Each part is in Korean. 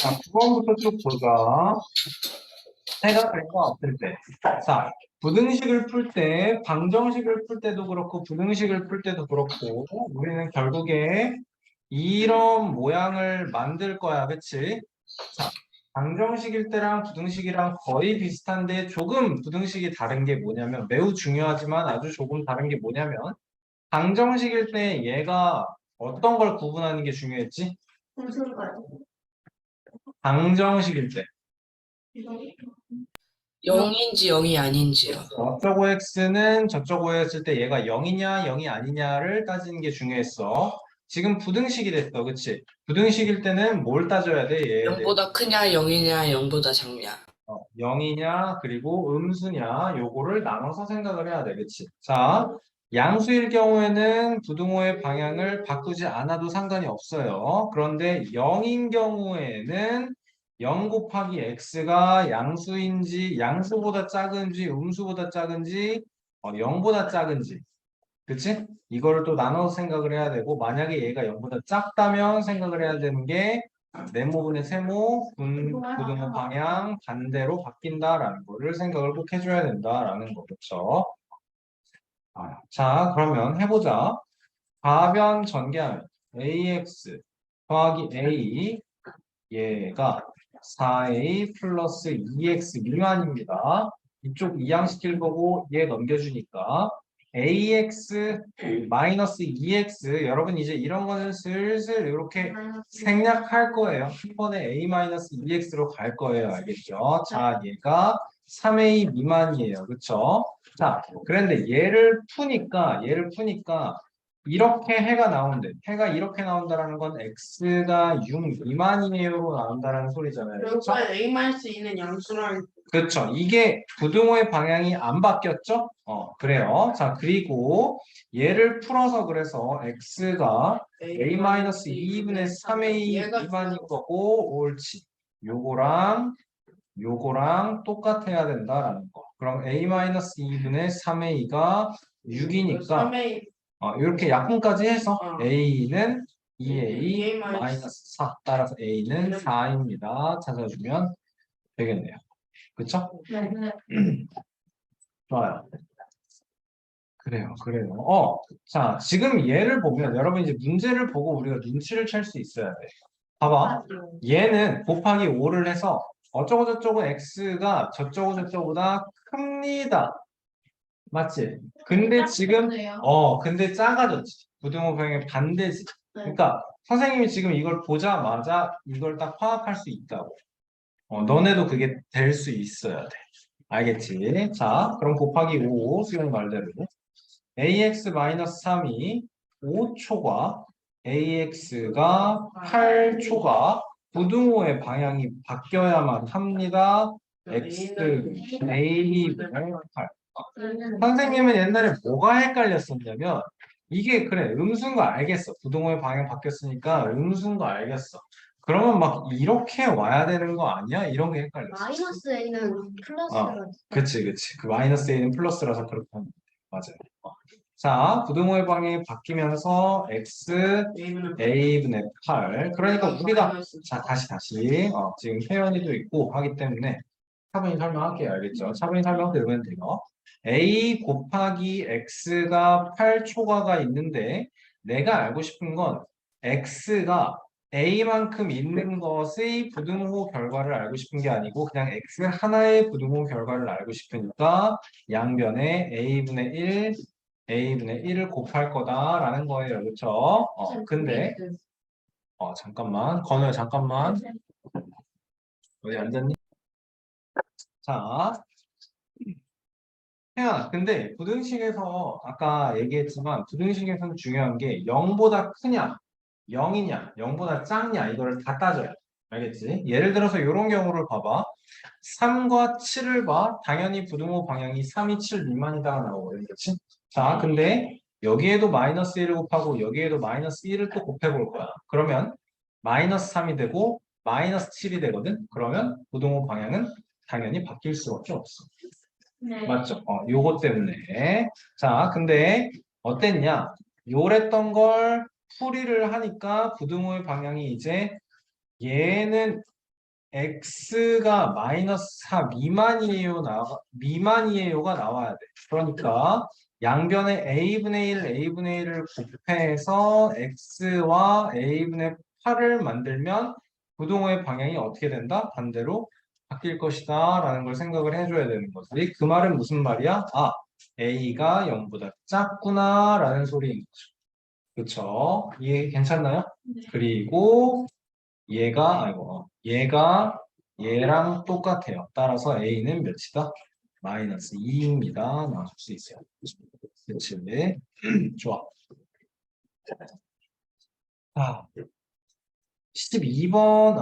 자, 9번부터 쭉 보자. 해가 될 거 없을 때. 자, 부등식을 풀 때, 방정식을 풀 때도 그렇고, 부등식을 풀 때도 그렇고, 우리는 결국에 이런 모양을 만들 거야, 그치? 자, 방정식일 때랑 부등식이랑 거의 비슷한데, 조금 부등식이 다른 게 뭐냐면, 매우 중요하지만 아주 조금 다른 게 뭐냐면, 방정식일 때 얘가 어떤 걸 구분하는 게 중요했지? 무슨 말? 방정식일 때. 0인지 0이 아닌지요. 저쪽 OX는 저쪽 O였을 때 얘가 0이냐 0이 아니냐를 따지는 게 중요했어. 지금 부등식이 됐어. 그치? 부등식일 때는 뭘 따져야 돼? 얘 0보다 크냐 0이냐 0보다 작냐. 0이냐 그리고 음수냐 요거를 나눠서 생각을 해야 돼. 그치? 자, 양수일 경우에는 부등호의 방향을 바꾸지 않아도 상관이 없어요. 그런데 0인 경우에는 0 곱하기 x가 양수인지 양수보다 작은지 음수보다 작은지 0보다 작은지 그치? 이거를 또 나눠서 생각을 해야 되고 만약에 얘가 0보다 작다면 생각을 해야 되는 게 네모분의 세모, 부등호 방향 반대로 바뀐다라는 거를 생각을 꼭 해줘야 된다라는 거 그렇죠? 자 그러면 해보자. 가변 전개하면 ax 더하기 a 얘가 4a 플러스 2x 미만입니다. 이쪽 이항시킬 거고 얘 넘겨주니까 ax 마이너스 2x 여러분 이제 이런 거는 슬슬 이렇게 생략할 거예요. 한 번에 a 마이너스 2x로 갈 거예요. 알겠죠? 자 얘가 3a 미만이에요. 그쵸? 자 그런데 얘를 푸니까 이렇게 해가 나온대. 해가 이렇게 나온다라는 건 x가 6 미만이에요로 나온다라는 소리잖아요. 그렇죠? 그러니까 A-2는 양수랑 그렇죠. 이게 부등호의 방향이 안 바뀌었죠? 그래요. 자, 그리고 얘를 풀어서 그래서 x가 a-2분의 3a 미만인 거고 옳지. 요거랑 똑같아야 된다라는 거. 그럼 a-2분의 3a가 6이니까 3A 이렇게 약분까지 해서 a는 2a 2A 마이너스 4 따라서 a는 4입니다. 찾아주면 되겠네요. 그쵸? 네. 좋아요. 그래요. 자, 지금 얘를 보면 여러분 이제 문제를 보고 우리가 눈치를 챌 수 있어야 돼. 봐봐. 얘는 곱하기 5를 해서 어쩌고저쩌고 x가 저쩌고저쩌고보다 큽니다. 맞지? 근데 지금 근데 작아졌지. 부등호 방향의 반대지. 그러니까 선생님이 지금 이걸 보자마자 이걸 딱 파악할 수 있다고. 너네도 그게 될 수 있어야 돼. 알겠지? 자, 그럼 곱하기 5 수영 말대로 ax-3이 5초과 ax가 8초가 부등호의 방향이 바뀌어야만 합니다. x a분의 8. 선생님은 옛날에 뭐가 헷갈렸었냐면 이게 그래 음수인 거 알겠어. 부등호의 방향 바뀌었으니까 음수인 거 알겠어. 그러면 막 이렇게 와야 되는 거 아니야? 이런 게 헷갈렸어. 마이너스 A는 플러스가 그치. 그 마이너스 a는 플러스라서 그렇게 하면 돼. 맞아요. 자, 부등호의 방향이 바뀌면서 x a분의 8. 그러니까 우리가 자 다시 지금 회원이도 있고 하기 때문에 차분히 설명할게요. 알겠죠? 차분히 설명드리면 돼요. a 곱하기 x가 8초가가 있는데 내가 알고 싶은 건 x가 a만큼 있는 것의 부등호 결과를 알고 싶은 게 아니고 그냥 x 하나의 부등호 결과를 알고 싶으니까 양변에 a분의 1을 곱할 거다라는 거예요. 그렇죠? 근데 잠깐만. 건우야 잠깐만. 어디 앉았니? 자, 혜연아, 근데 부등식에서 아까 얘기했지만 부등식에서는 중요한 게 0보다 크냐, 0이냐, 0보다 작냐 이거를 다 따져요. 알겠지? 예를 들어서 이런 경우를 봐봐. 3과 7을 봐. 당연히 부등호 방향이 3이 7 미만이다가 나오거든. 그렇지? 자, 근데 여기에도 마이너스 1을 곱하고 여기에도 마이너스 1을 또 곱해볼 거야. 그러면 마이너스 3이 되고 마이너스 7이 되거든. 그러면 부등호 방향은 당연히 바뀔 수밖에 없어. 네. 맞죠? 요거 때문에. 자, 근데 어땠냐? 요랬던 걸 풀이를 하니까 부등호의 방향이 이제 얘는 x가 마이너스 4 미만이에요가 나와야 돼. 그러니까 양변에 a분의 1, a분의 1을 곱해서 x와 a분의 8을 만들면 부동호의 방향이 어떻게 된다? 반대로 바뀔 것이다 라는 걸 생각을 해줘야 되는 거지. 그 말은 무슨 말이야? 아, a가 0보다 작구나 라는 소리인 거죠. 그쵸? 이해 괜찮나요? 그리고 얘가 얘랑 똑같아요. 따라서 a는 몇이다? 마이너스 2입니다. 나올 수 있어요. 그치? 좋아. 자, 12번,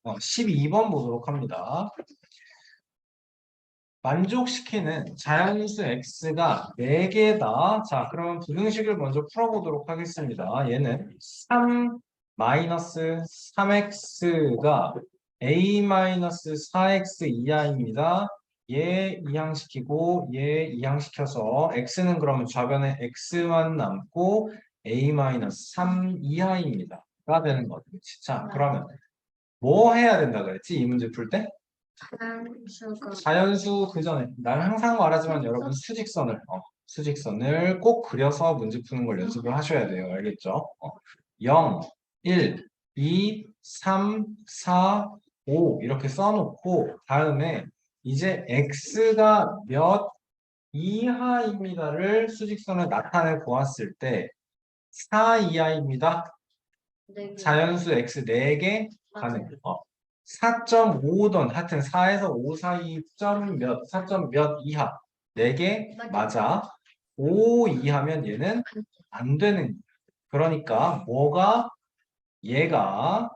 12번 보도록 합니다. 만족시키는 자연수 x가 4개다. 자, 그러면 부등식을 먼저 풀어보도록 하겠습니다. 얘는 3 마이너스 3x가 a 마이너스 4x 이하입니다. 얘 이항시키고 얘 이항시켜서 x는 그러면 좌변에 x만 남고 a 마이너스 3 이하입니다. 가 되는 거죠. 자, 그러면 뭐 해야 된다 그랬지? 이 문제 풀 때? 자연수가 자연수 그 전에 난 항상 말하지만 여러분 수직선을 꼭 그려서 문제 푸는 걸 연습을 하셔야 돼요. 알겠죠? 0, 1, 2, 3, 4, 5 이렇게 써놓고 다음에 이제 x가 몇 이하입니다를 수직선을 나타내 보았을 때 4 이하입니다. 네 개. 자연수 x 4개 가능. 4.5던 하여튼 4에서 5 사이 점 몇, 4점 몇 이하 4개 맞아. 5 이하면 얘는 안 되는. 그러니까 얘가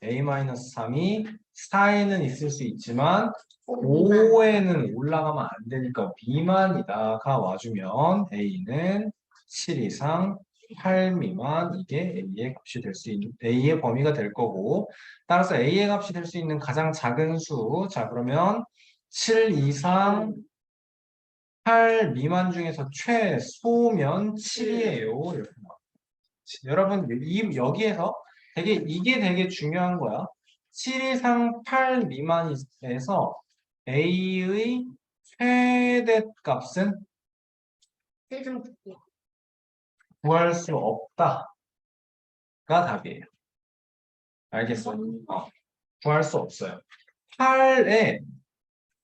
a-3이 4에는 있을 수 있지만 5에는 올라가면 안 되니까 미만이다가 와주면 a는 7 이상 8 미만 이게 a의 값이 될 수 있는 a의 범위가 될 거고 따라서 a의 값이 될 수 있는 가장 작은 수 자 그러면 7 이상 8 미만 중에서 최소면 7이에요. 이렇게 나와요. 여러분 여기에서 이게 되게 중요한 거야. 7 이상 8 미만에서 a의 최대 값은 1.9. 구할 수 없다가 답이에요. 알겠어? 구할 수 없어요. 8에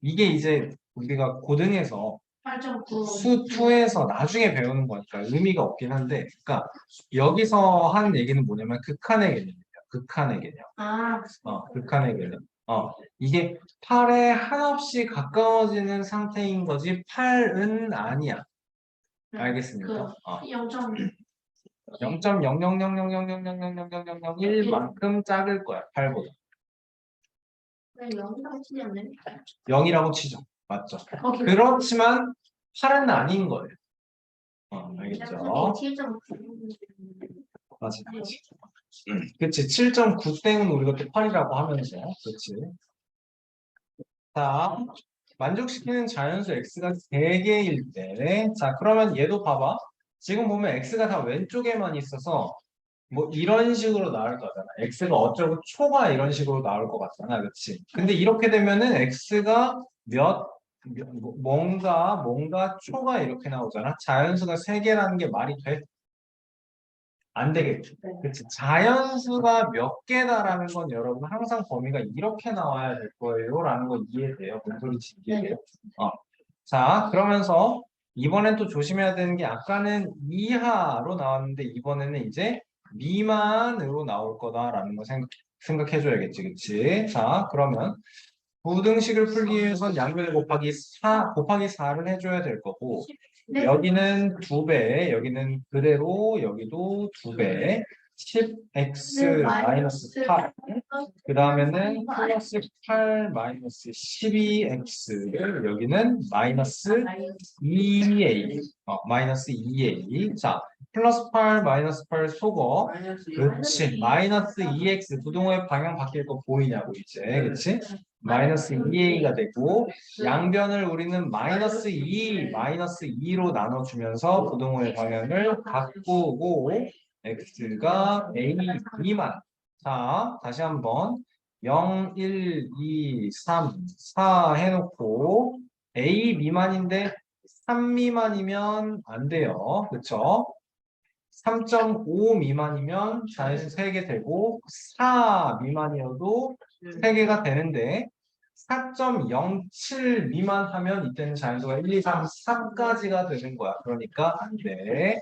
이게 이제 우리가 고등에서 8.9. 수 2에서 나중에 배우는 거니까 의미가 없긴 한데 그러니까 여기서 하는 얘기는 뭐냐면 극한의 개념이에요. 극한의 개념. 극한의 개념. 이게 8에 한없이 가까워지는 상태인 거지 8은 아니야. 알겠습니까? 0.00000000001만큼 작을 거야. 8보다. 0이라고 치면 0이라고 치죠. 맞죠? 그렇지만 8은 아닌 거예요. 알겠죠? 7.9. 맞아. 그치. 7.9땡은 우리가 또 8이라고 하면서. 그치. 자, 만족시키는 자연수 x가 3개일 때. 자, 그러면 얘도 봐봐. 지금 보면 x가 다 왼쪽에만 있어서 뭐 이런 식으로 나올 거잖아. x가 어쩌고 초가 이런 식으로 나올 것 같잖아. 그치? 근데 이렇게 되면은 x가 뭔가 초가 이렇게 나오잖아. 자연수가 3개라는 게 말이 돼? 안 되겠지. 그치. 자연수가 몇 개다라는 건 여러분 항상 범위가 이렇게 나와야 될 거예요. 라는 건 이해돼요. 뭔 소리인지 이해돼요. 자, 그러면서 이번엔 또 조심해야 되는 게 아까는 이하로 나왔는데 이번에는 이제 미만으로 나올 거다라는 거 생각해 줘야겠지. 그치? 자, 그러면 부등식을 풀기 위해선 양변에 곱하기 4를 해줘야 될 거고 여기는 2배, 여기는 그대로 여기도 2배 10x 마이너스 8 그 다음에는 플러스 8 마이너스 12x를 여기는 마이너스 2a 마이너스 2a 자 플러스 8 마이너스 8 속어 그렇지 마이너스 2x 부동호의 방향 바뀔 거 보이냐고 이제 그렇지 마이너스 2a가 되고 양변을 우리는 마이너스 2로 나눠주면서 부동호의 방향을 바꾸고 x가 a 미만 자, 다시 한번 0, 1, 2, 3, 4 해놓고 A 미만인데 3 미만이면 안 돼요. 그쵸? 3.5 미만이면 자연수 3개 되고 4 미만이어도 3개가 되는데 4.07 미만 하면 이때는 자연수가 1, 2, 3, 4까지가 되는 거야. 그러니까 안 돼.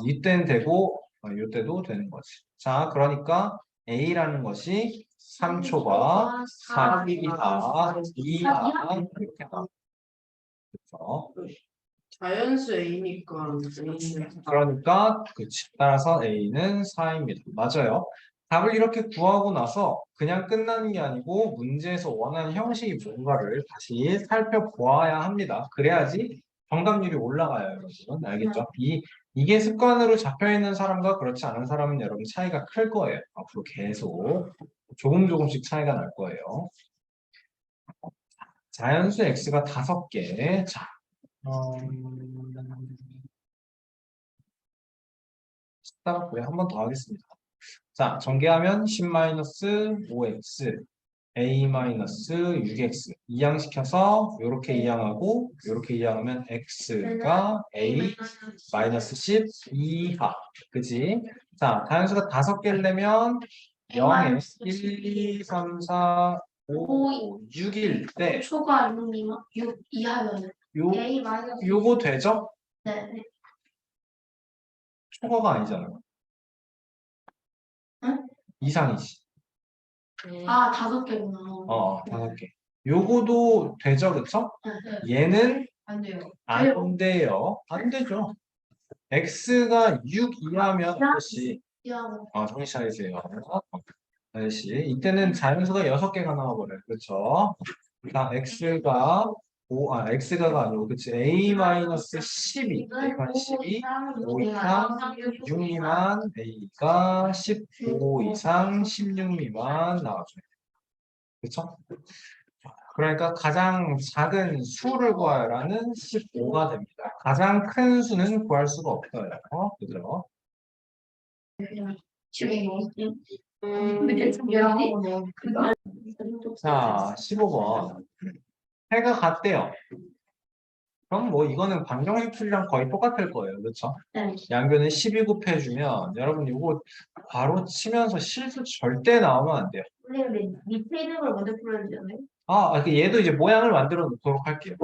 이때는 되고 이때도 되는 거지. 자, 그러니까 A라는 것이 3초가 4이하, 2하 이렇게 나와. 그렇죠? 자연수 A니까 그러니까 그치. 따라서 A는 4입니다. 맞아요. 답을 이렇게 구하고 나서 그냥 끝나는 게 아니고 문제에서 원하는 형식이 뭔가를 다시 살펴보아야 합니다. 그래야지 정답률이 올라가요, 여러분. 알겠죠? 이게 습관으로 잡혀 있는 사람과 그렇지 않은 사람은 여러분 차이가 클 거예요. 앞으로 계속 조금씩 차이가 날 거예요. 자연수 X가 5개. 자, 그래, 한 번 더 하겠습니다. 자, 전개하면 10-5x, a-6x 이항시켜서 이렇게 이항하고 이렇게 이항하면 x가 a-10 이하. 그지? 자, 다연수가 5개를 내면 0에 1, 2, 3, 4, 5, 6일 때 초과 6 미만 6 이하면 요, A 마이너스 요거 되죠? 네. 네. 초과가 아니잖아요. 응? 이상이지. 아, 5개구나. 5개. 요거도 되죠, 그쵸? 네. 얘는 안 돼요. 안 돼요. 안 되죠. x가 6 이하면 아저씨, 이하고 정신 차리세요. 아저씨, 이때는 자연수가 6개가 나와버려요. 그렇죠? 자, x가가 아니고, 그치? a-12, a가 12, 5 이상, 6 미만, a가 15 이상, 16 미만 나와줘요. 그쵸? 그러니까 가장 작은 수를 구하라는 15가 됩니다. 가장 큰 수는 구할 수가 없어요. 그죠? 자, 15번. 해가 같대요. 그럼 뭐 이거는 방정식풀이랑 거의 똑같을 거예요. 그렇죠? 네. 양변에 12 곱해주면 여러분 이거 바로 치면서 실수 절대 나오면 안 돼요. 선생님, 밑에 있는 걸 먼저 풀어야 되잖아요. 얘도 이제 모양을 만들어 놓도록 할게요.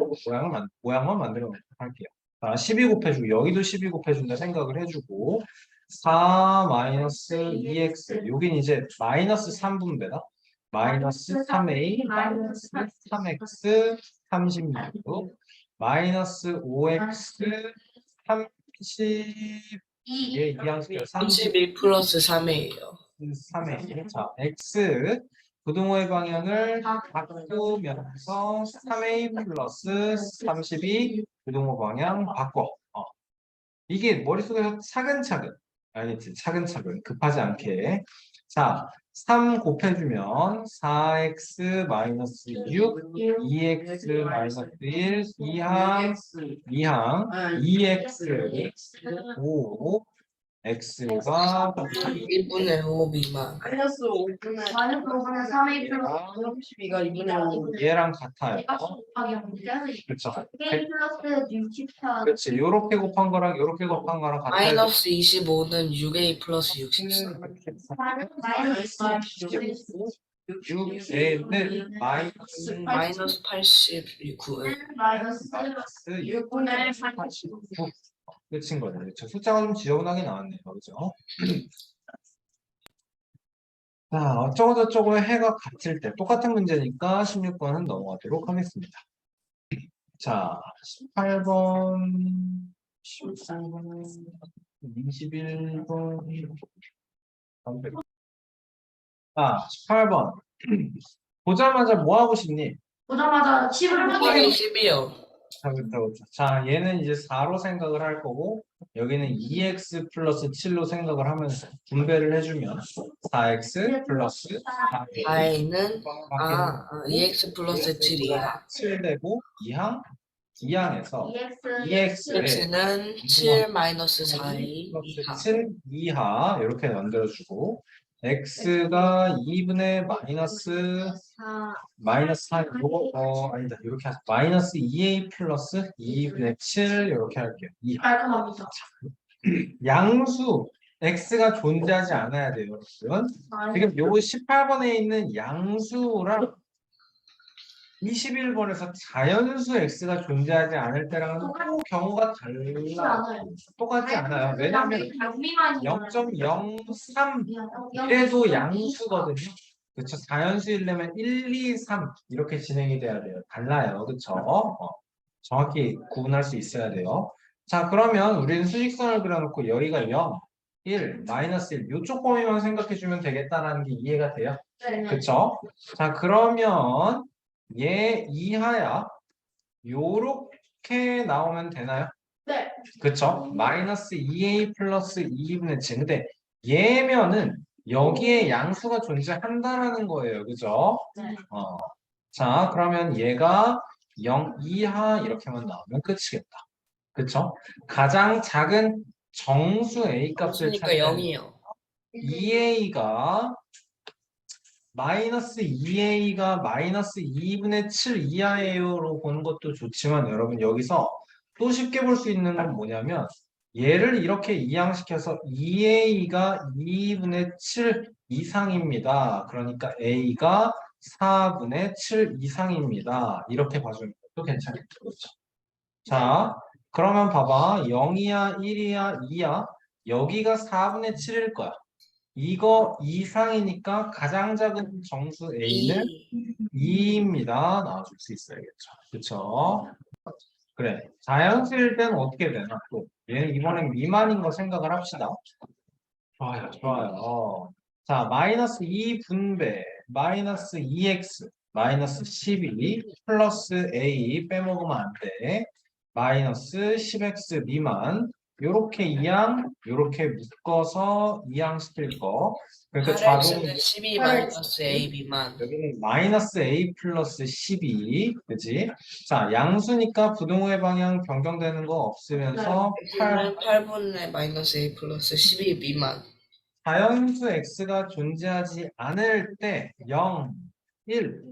모양만 만들어 놓도록 할게요. 자, 12 곱해주고, 여기도 12 곱해준다 생각을 해주고, 4-2x. 여긴 이제 마이너스 3분배다. 마이너스 3a, 마이너스 3x, 36, 마이너스 5x, 30, 예, 이항식이요. 31 플러스 3이에요. 3a. 자, x 부등호의 방향을 바꾸면서 3a 플러스 32 부등호 방향 바꿔. 이게 머릿속에서 차근차근, 알겠지? 차근차근 급하지 않게. 자, 3 곱해주면 4x 마이너스 6, 2x 마이너스 1, 2항, 2x, 5, x가 1분의 5 미만. 마이너스 5분의 마이너스 5분의 3A 플러스 32가 2분의 5. 얘랑 같아요. 곱하기 그렇죠. A 플러스 64 그렇지. 요렇게 곱한 거랑 요렇게 곱한 거랑 같아요. 마이너스 25는 6a 플러스 64. 마이너스 6a는 마이너스 마이너스 89. 마이너스 6분의 89. 끝인 거죠. 그렇죠. 숫자가 좀 지저분하게 나왔네요. 그렇죠? 자, 어쩌고저쩌고 해가 같을 때 똑같은 문제니까 16번은 넘어가도록 하겠습니다. 자, 18번, 19번, 21번. 자, 18번. 보자마자 뭐 하고 싶니? 보자마자 10을 곱하기 10이요. 자, 얘는 이제 4로 생각을 할 거고, 여기는 2x 플러스 7로 생각을 하면서 분배를 해주면 4x 플러스 i는 2x 플러스 7이야. 7 되고 2항에서 2x에 x는 7 마이너스 4이 플러스 이하. 7 이하 이렇게 만들어주고 x가 2분의 마이너스 4 요거 아니다 이렇게 하자 마이너스 2a 플러스 2분의 7 이렇게 할게요. 깔끔합니다. 양수 x가 존재하지 않아야 돼요, 여러분. 지금 요 18번에 있는 양수랑 21번에서 자연수 x가 존재하지 않을 때랑은 또 경우가 달라. 똑같지 않아요. 왜냐하면 0.03 이래도 양수거든요. 그렇죠. 자연수이려면 1, 2, 3 이렇게 진행이 돼야 돼요. 달라요. 그렇죠? 정확히 구분할 수 있어야 돼요. 자, 그러면 우리는 수직선을 그려놓고 여기가 0, 1, 마이너스 1 이쪽 범위만 생각해주면 되겠다라는 게 이해가 돼요. 그렇죠? 자, 그러면 얘 이하야 요렇게 나오면 되나요? 네. 그쵸? 마이너스 2a 플러스 2분의 7. 근데 얘면은 여기에 양수가 존재한다라는 거예요. 그죠? 네. 자, 그러면 얘가 0 이하 이렇게만 나오면 끝이겠다. 그쵸? 가장 작은 정수 a 값을 그러니까 찾는 0이요. 2a가 마이너스 2a가 마이너스 2분의 7 이하예요로 보는 것도 좋지만 여러분 여기서 또 쉽게 볼 수 있는 건 뭐냐면 얘를 이렇게 이항시켜서 2a가 2분의 7 이상입니다. 그러니까 a가 4분의 7 이상입니다. 이렇게 봐주면 또 괜찮겠죠. 그렇죠? 자, 그러면 봐봐. 0이야, 1이야, 2야. 여기가 4분의 7일 거야. 이거 이상이니까 가장 작은 정수 a는 2입니다. 나와줄 수 있어야겠죠. 그쵸? 그래. 자연수일 때는 어떻게 되나? 또 얘는 이번엔 미만인 거 생각을 합시다. 좋아요, 좋아요. 자, 마이너스 2분배, 마이너스 2x, 마이너스 12, 플러스 a 빼먹으면 안 돼. 마이너스 10x 미만. 요렇게 이항, 요렇게 묶어서 이항시킬 거. 그러니까 자동 8x는 12 마이너스 a 미만. 여기는 마이너스 a 플러스 12, 그지? 자, 양수니까 부등호의 방향 변경되는 거 없으면서 8, 8분의 마이너스 a 플러스 12 미만. 자연수 x가 존재하지 않을 때 0, 1.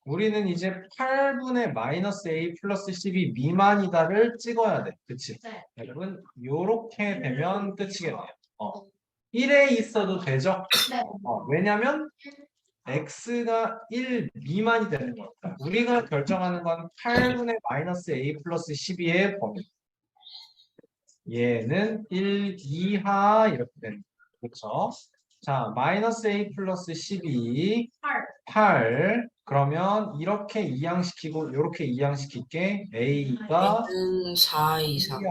우리는 이제 8분의 마이너스 a 플러스 12 미만이다를 찍어야 돼. 그치? 네. 여러분, 요렇게 되면 끝이겠네요. 1에 있어도 되죠? 네. 왜냐면 x가 1 미만이 되는 거니까. 우리가 결정하는 건 8분의 마이너스 a 플러스 12의 범위. 얘는 1 이하 이렇게 되는 거죠. 그렇죠? 자, 마이너스 a 플러스 12, 8. 그러면 이렇게 이항시키고 이렇게 이항시킬게 a가 a는 4 이상.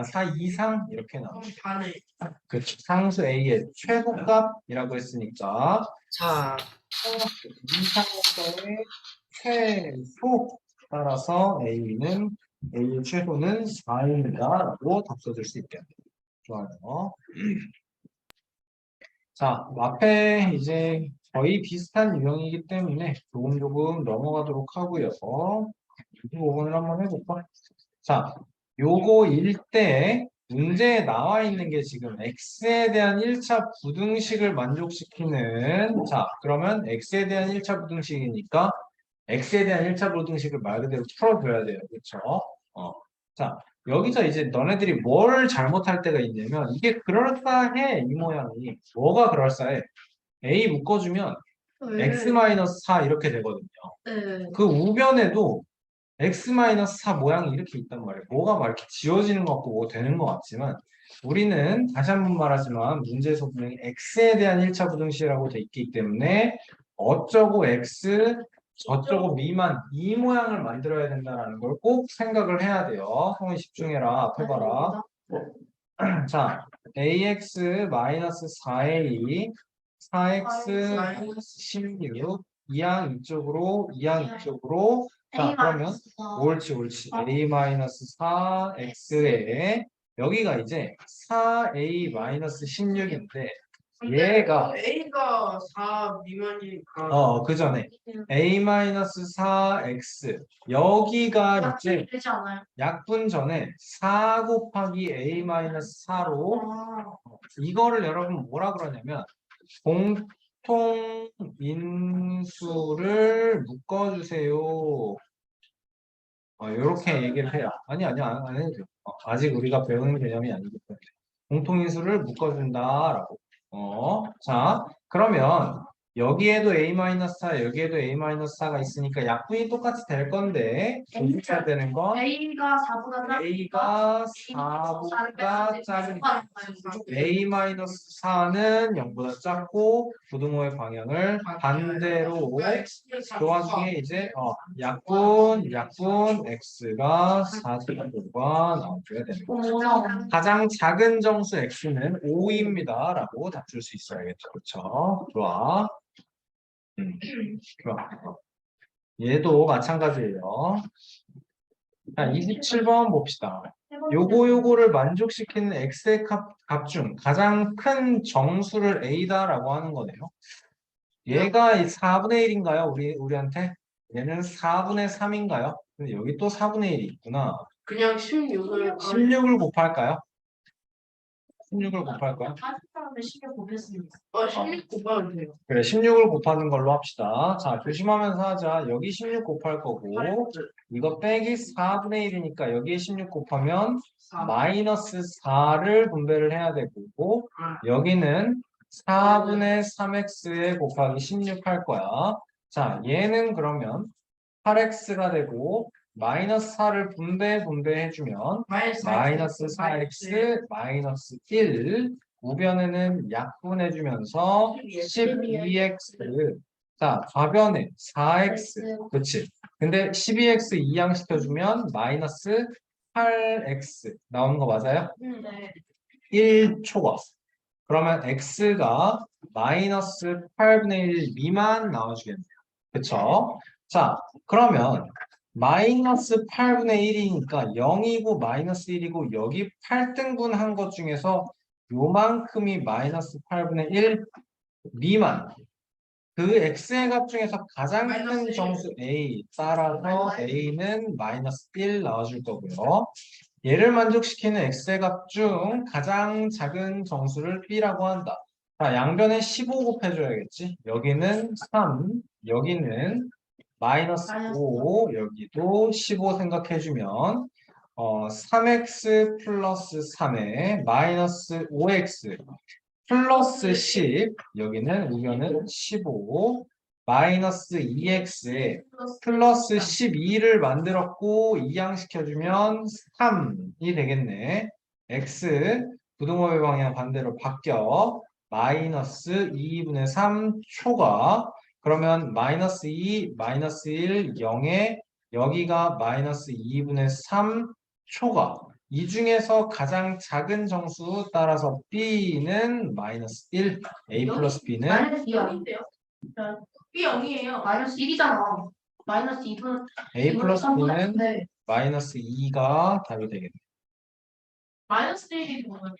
4 이상 이렇게 나옵니다. 반에 그렇죠. 상수 a의 최고값이라고 했으니까 자, 이상의 최소 따라서 a의 최소는 4입니다라고 답 써줄 수 있겠네요. 좋아요. 자, 앞에 이제 거의 비슷한 유형이기 때문에 조금 넘어가도록 하고요. 25번을 한번 해볼까? 자, 요거일 때 문제에 나와 있는 게 지금 x에 대한 1차 부등식을 만족시키는, 자, 그러면 x에 대한 1차 부등식이니까 x에 대한 1차 부등식을 말 그대로 풀어줘야 돼요. 그렇죠? 자, 여기서 이제 너네들이 뭘 잘못할 때가 있냐면 이게 그럴싸해, 이 모양이. 뭐가 그럴싸해? a 묶어주면 x-4 이렇게 되거든요. 네. 그 우변에도 x-4 모양이 이렇게 있단 말이에요. 뭐가 막 이렇게 지워지는 것 같고 뭐 되는 것 같지만 우리는 다시 한번 말하지만 문제에서 분명히 x에 대한 1차 부등식이라고 돼 있기 때문에 어쩌고 x, 저쩌고 미만 이 모양을 만들어야 된다는 걸 꼭 생각을 해야 돼요. 성훈이 집중해라. 앞에 봐라. 자, ax-4a, 4x 16, 이항 이쪽으로, 이항 이쪽으로. 자, 그러면 옳지. a-4x에 여기가 이제 4a-16인데 얘가 A가 4 미만이니까 그 전에 a-4x 여기가 이제 되지 않아요? 약분 전에 4 곱하기 a-4로 이거를 여러분 뭐라 그러냐면 공통 인수를 묶어주세요. 이렇게 얘기를 해요. 아니, 안 해도 돼요. 아직 우리가 배우는 개념이 아니기 때문에. 공통인수를 묶어준다라고. 자, 그러면 여기에도 A-4, 여기에도 A-4가 있으니까 약분이 똑같이 될 건데, 조심해야 되는 건 A가 4보다 작다. A가 4보다 작은 A-4는 0보다 작고 부등호의 방향을 반대로 그 와중에 이제 약분 X가 4제곱과 나와줘야 됩니다. 가장 작은 정수 X는 5입니다. 라고 답줄 수 있어야겠죠. 그렇죠? 좋아. 좋아. 얘도 마찬가지예요. 자, 27번 봅시다. 요거를 만족시키는 x의 값 중 가장 큰 정수를 a다라고 하는 거네요. 얘가 4분의 1인가요? 우리한테? 얘는 4분의 3인가요? 근데 여기 또 4분의 1이 있구나. 그냥 16을 16을 곱할까요? 16을 곱할까요? 40사람을 16 곱했습니다. 16 곱하면 돼요. 그래, 16을 곱하는 걸로 합시다. 자, 조심하면서 하자. 여기 16 곱할 거고, 이거 빼기 4분의 1이니까 여기에 16 곱하면 마이너스 4를 분배를 해야 되고, 여기는 4분의 3x에 곱하기 16 할 거야. 자, 얘는 그러면 8x가 되고, 마이너스 4를 분배해주면, 마이너스 4x, 마이너스 1, 우변에는 약분해주면서 12x. 자, 좌변에 4x. 그치? 근데 12x 이항시켜주면 마이너스 8x. 나오는 거 맞아요? 네. 1초과. 그러면 x가 마이너스 8분의 1 미만 나와주겠네요. 그쵸? 자, 그러면 마이너스 8분의 1이니까 0이고 마이너스 1이고 여기 8등분 한 것 중에서 요만큼이 마이너스 8분의 1 미만. 그 x의 값 중에서 가장 큰 마이너스 1. 정수 a 따라서 a는 마이너스 1 나와줄 거고요. 얘를 만족시키는 x의 값 중 가장 작은 정수를 b라고 한다. 자, 양변에 15 곱해줘야겠지. 여기는 3, 여기는 마이너스 5, 여기도 15 생각해주면 3x 플러스 3에 마이너스 5x 플러스 10, 여기는 우변은 15, 마이너스 2x에 플러스 12를 만들었고 이항시켜주면 3이 되겠네. x 부등호의 방향 반대로 바뀌어 마이너스 2분의 3 초과. 그러면 마이너스 2, 마이너스 1, 0에 여기가 마이너스 2분의 3 초과. 이 중에서 가장 작은 정수 따라서 b는 마이너스 1, a 플러스 b는 마이너스 2야. B 0이에요. 마이너스 1이잖아. 마이너스 2분. a 플러스 b는 네. 마이너스 2가 답이 되겠네. 마이너스 1이 뭐예요?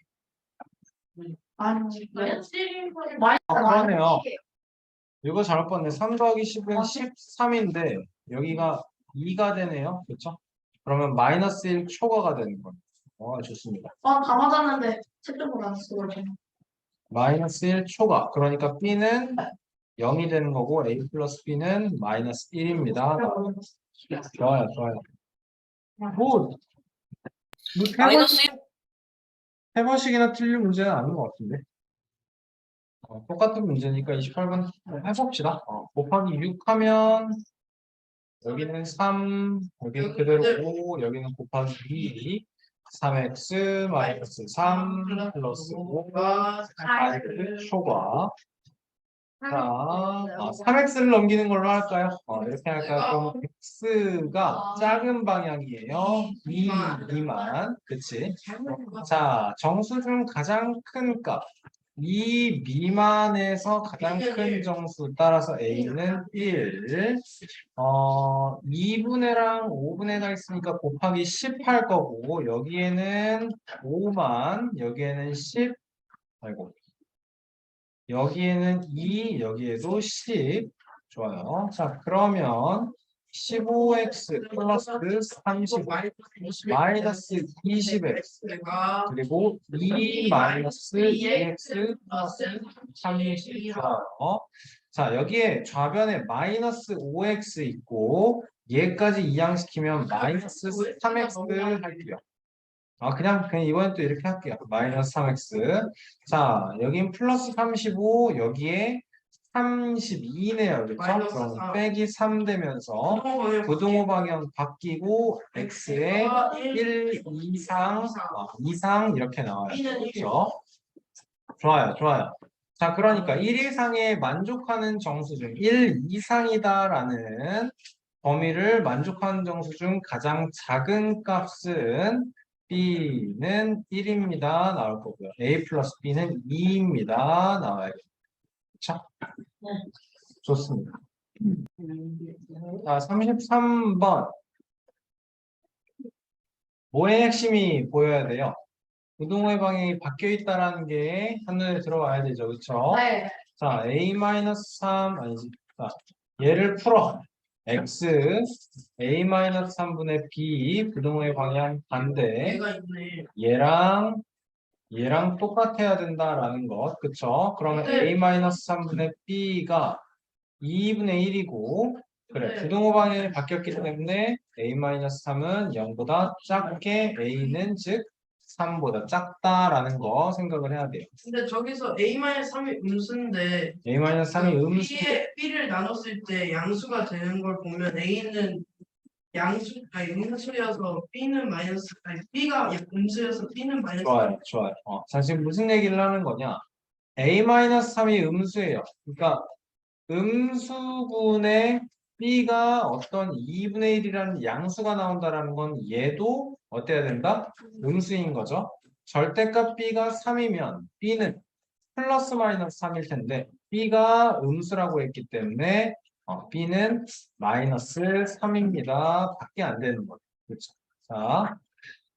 마이너스 1이 뭐예요? 그러네요. 이거 잘못 봤네. 3 더하기 10은 13인데 여기가 2가 되네요. 그렇죠? 그러면 마이너스 1 초과가 되는 거예요. 좋습니다. 다 맞았는데 책적으로 안 쓰고 그러죠. 마이너스 1 초과. 그러니까 b는 0이 되는 거고 a 플러스 b는 마이너스 1입니다. 좋아요, 좋아요. 뭐 마이너스 1. 세 번씩이나 틀린 문제는 아닌 것 같은데. 똑같은 문제니까 28번 해봅시다. 곱하기 6 하면 여기는 3, 여기는 그대로 5, 여기는 곱하기 2, 3x 마이너스 3 플러스 5가 x 초과. 자, 3x를 넘기는 걸로 할까요? 이렇게 할까요? 그럼 x가 작은 방향이에요. 2 미만. 그치? 자, 정수 중 가장 큰 값. 2 미만에서 가장 큰 정수 따라서 a는 1. 2분의랑 5분의가 있으니까 곱하기 10 할 거고, 여기에는 5만, 여기에는 10, 아이고. 여기에는 2, 여기에도 10. 좋아요. 자, 그러면 15x 플러스 30 마이너스 20x X가 그리고 2 마이너스 2x 플러스 30이요. 자, 여기에 좌변에 마이너스 5x 있고 얘까지 이항시키면 마이너스 3x 할게요. 그냥 이번엔 또 이렇게 할게요. 마이너스 3x. 자, 여긴 플러스 35, 여기에 32네요. 그렇죠? 마이너스 그럼 3. 빼기 3 되면서 부등호 방향 바뀌고 x에 1 이상 이렇게 나와요. 그렇죠? 좋아요, 좋아요. 자, 그러니까 1 이상에 만족하는 정수 중 1 이상이다라는 범위를 만족하는 정수 중 가장 작은 값은 B는 1입니다. 나올 거고요. A 플러스 B는 2입니다. 나와야겠죠. 그렇죠? 좋습니다. 자, 33번. 뭐의 핵심이 보여야 돼요? 부등호의 방향이 바뀌어 있다라는 게 한눈에 들어와야 되죠. 그렇죠? 네. 자, A-3 아니지. 자, 얘를 풀어. X A-3분의 B 부등호의 방향 반대 얘가 있네. 얘랑 똑같아야 된다라는 것. 그쵸? 그러면 네. A-3분의 B가 2분의 1이고 그래. 네. 부등호 방향이 바뀌었기 때문에 A-3은 0보다 작게 A는 즉 3보다 작다라는 거 생각을 해야 돼요. 근데 저기서 A-3이 음수인데 A-3이 음수 B를 나눴을 때 양수가 되는 걸 보면 A는 음수여서 B는 마이너스 B가 음수여서 B는 마이너스. 좋아요, 좋아요. 자, 지금 무슨 얘기를 하는 거냐? A-3이 음수예요. 그러니까 음수분의 B가 어떤 2분의 1이라는 양수가 나온다라는 건 얘도 어때야 된다? 음수인 거죠. 절대값 B가 3이면 B는 플러스 마이너스 3일 텐데 B가 음수라고 했기 때문에 B는 마이너스 3입니다. 밖에 안 되는 거예요. 그렇죠? 자,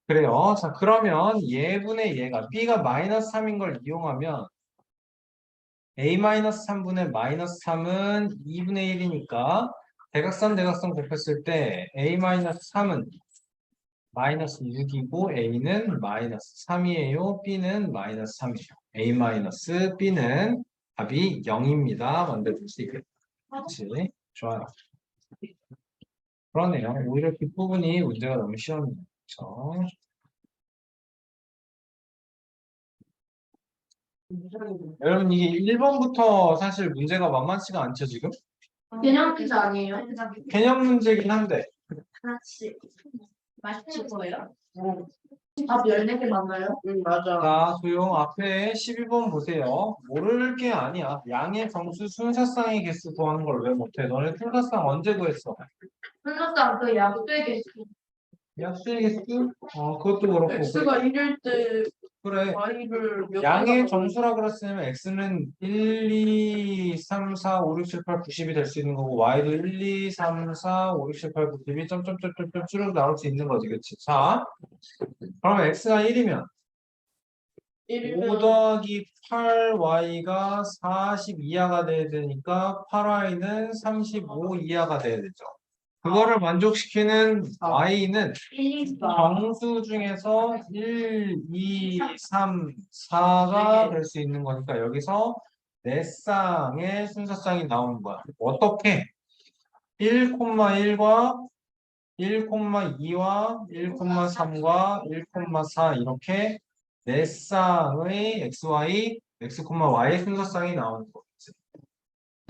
그래요. 자, 그러면 얘분의 얘가 B가 마이너스 3인 걸 이용하면 A-3분의 마이너스 3은 2분의 1이니까 대각선 곱했을 때 A-3은 마이너스 6이고 A는 마이너스 3이에요. B는 마이너스 3이에요. A 마이너스 B는 답이 0입니다. 만들어줄 수 있겠다. 그렇지? 좋아요. 그러네요. 오히려 뒷부분이 문제가 너무 쉬웠네요. 그렇죠? 여러분 이게 1번부터 사실 문제가 만만치가 않죠 지금? 개념 문제 아니에요? 개념 문제긴 한데 하나씩 맛있을 거예요. 밥 14개 맞나요? 맞아. 자 조용 앞에 12번 보세요. 모를 게 아니야. 양의 정수 순서쌍의 개수 구하는 걸 왜 못해? 너네 순서쌍 언제 구했어? 순서상 그 약수의 개수. 약수의 개수? 그것도 그렇고 X가 1일 때 그래. Y를 몇 양의 개나 정수라 그랬으면 x는 1, 2, 3, 4, 5, 6, 7, 8, 90이 될 수 있는 거고 y도 1, 2, 3, 4, 5, 6, 7, 8, 90이 점점점점점 쭉 나올 수 있는 거지. 그치? 자, 그러면 x가 1이면 5 1이면 더하기 8y가 40 이하가 돼야 되니까 8y는 35 이하가 돼야 되죠. 그거를 만족시키는 y는 1, 2, 정수 중에서 1, 2, 3, 4가 될 수 있는 거니까 여기서 네 쌍의 순서쌍이 나오는 거야. 어떻게? 1,1과 1,2와 1,3과 1,4 이렇게 네 쌍의 xy, x, y의 순서쌍이 나오는 거지.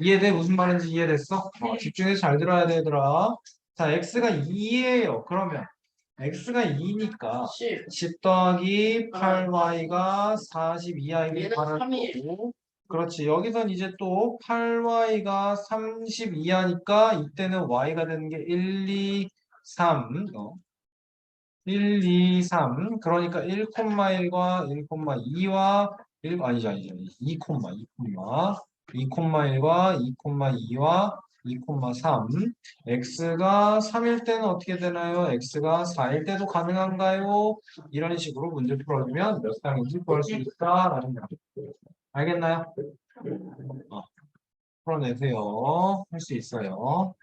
이해돼? 무슨 말인지 이해됐어? 집중해서 잘 들어야 되더라. 자, x가 2예요. 그러면 x가 2니까 10. 10 더하기 8y가 40 이하이길 얘는 바랄 3이에요. 거고 그렇지. 여기선 이제 또 8y가 30 이하니까 이때는 y가 되는 게 1, 2, 3 1, 2, 3 그러니까 1,1과 1,2와 1, 아니죠 2, 2,1과 2,2와 2,3 x가 3일 때는 어떻게 되나요? x가 4일 때도 가능한가요? 이런 식으로 문제 풀어주면 몇 쌍인지 구할 수 있다라는 거 알겠나요? 풀어내세요. 할 수 있어요.